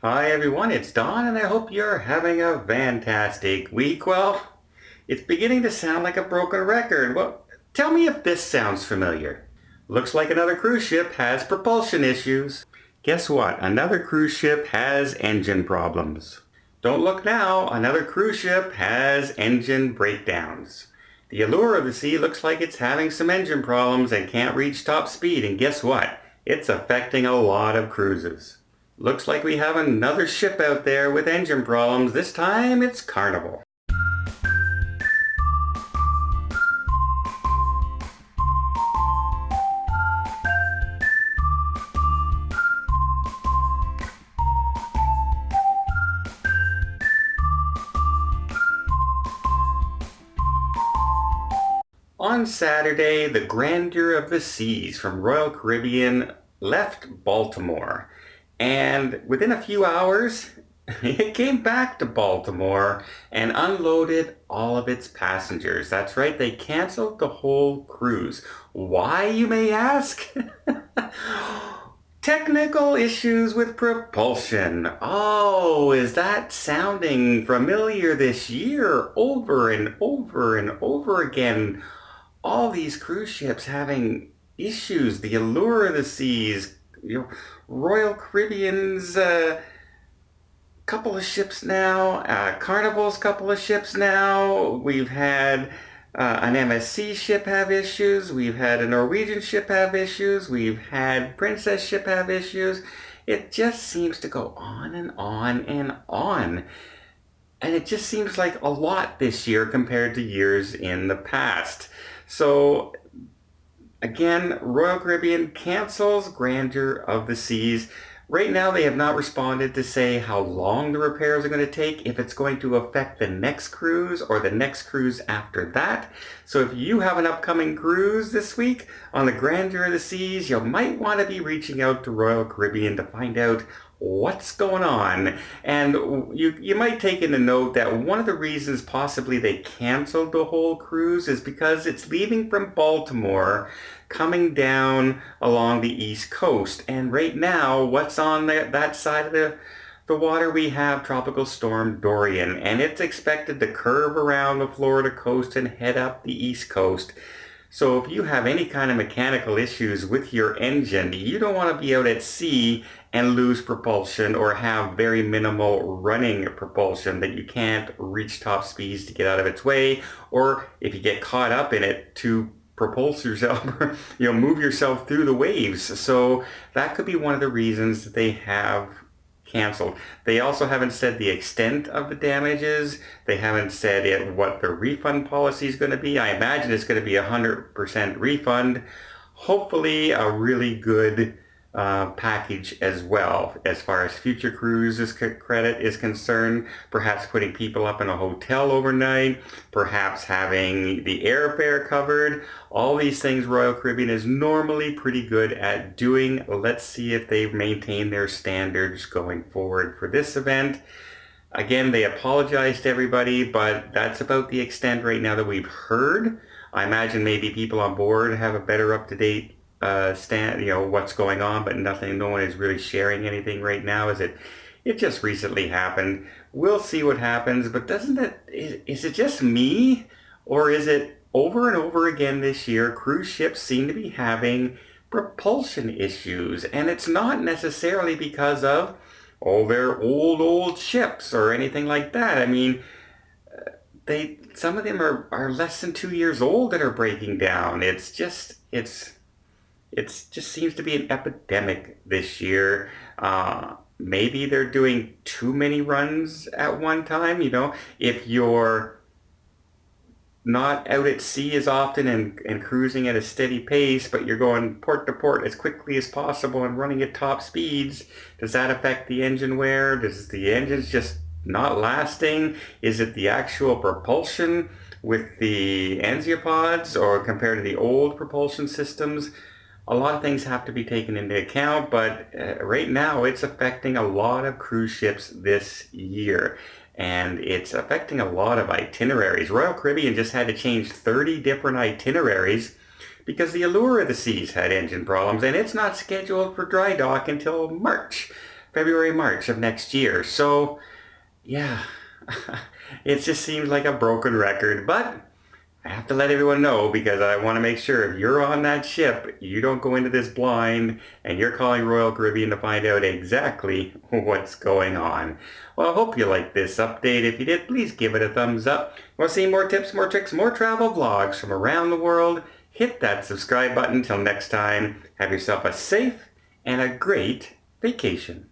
Hi everyone, it's Don and I hope you're having a fantastic week. Well, it's beginning to sound like a broken record. Well, tell me if this sounds familiar. Looks like another cruise ship has propulsion issues. Guess what? Another cruise ship has engine problems. Don't look now, another cruise ship has engine breakdowns. The Allure of the Sea looks like it's having some engine problems and can't reach top speed, and guess what? It's affecting a lot of cruises. Looks like we have another ship out there with engine problems. This time it's Carnival. On Saturday, the Grandeur of the Seas from Royal Caribbean left Baltimore. And within a few hours, it came back to Baltimore and unloaded all of its passengers. That's right, they canceled the whole cruise. Why, you may ask? Technical issues with propulsion. Oh, is that sounding familiar this year? Over and over and over again. All these cruise ships having issues. The Allure of the Seas, Royal Caribbean's couple of ships now, Carnival's couple of ships now. We've had an MSC ship have issues. We've had a Norwegian ship have issues. We've had Princess ship have issues. It just seems to go on and on and on. And it just seems like a lot this year compared to years in the past. So again, Royal Caribbean cancels Grandeur of the Seas. Right now, they have not responded to say how long the repairs are going to take, if it's going to affect the next cruise or the next cruise after that. So if you have an upcoming cruise this week on the Grandeur of the Seas, you might want to be reaching out to Royal Caribbean to find out what's going on. And you might take into note that one of the reasons possibly they canceled the whole cruise is because it's leaving from Baltimore, coming down along the East Coast. And right now, what's on that side of the water? We have Tropical Storm Dorian, and it's expected to curve around the Florida coast and head up the East Coast. So if you have any kind of mechanical issues with your engine, you don't want to be out at sea and lose propulsion or have very minimal running propulsion that you can't reach top speeds to get out of its way, or if you get caught up in it, to propulse yourself, move yourself through the waves. So that could be one of the reasons that they have canceled. They also haven't said the extent of the damages. They haven't said what the refund policy is going to be. I imagine it's going to be 100% refund. Hopefully a really good package as well as far as future cruises credit is concerned. Perhaps putting people up in a hotel overnight, perhaps having the airfare covered. All these things Royal Caribbean is normally pretty good at doing. Let's see if they maintain their standards going forward for this event. Again, they apologize to everybody, but that's about the extent right now that we've heard. I imagine maybe people on board have a better up-to-date what's going on, but no one is really sharing anything right now. It just recently happened. We'll see what happens, but is it just me, or is it over and over again this year, cruise ships seem to be having propulsion issues, and it's not necessarily because of, they're old ships or anything like that. I mean, some of them are less than 2 years old that are breaking down. It just seems to be an epidemic this year. Maybe they're doing too many runs at one time. If you're not out at sea as often and cruising at a steady pace, but you're going port to port as quickly as possible and running at top speeds, does that affect the engine wear? Does the engines just not lasting? Is it the actual propulsion with the ensiopods, or compared to the old propulsion systems? A lot of things have to be taken into account, but right now it's affecting a lot of cruise ships this year. And it's affecting a lot of itineraries. Royal Caribbean just had to change 30 different itineraries because the Allure of the Seas had engine problems, and it's not scheduled for dry dock until March. February, March of next year. So, yeah, it just seems like a broken record, but I have to let everyone know because I want to make sure if you're on that ship, you don't go into this blind and you're calling Royal Caribbean to find out exactly what's going on. Well, I hope you liked this update. If you did, please give it a thumbs up. Want to see more tips, more tricks, more travel vlogs from around the world? Hit that subscribe button. Till next time, have yourself a safe and a great vacation.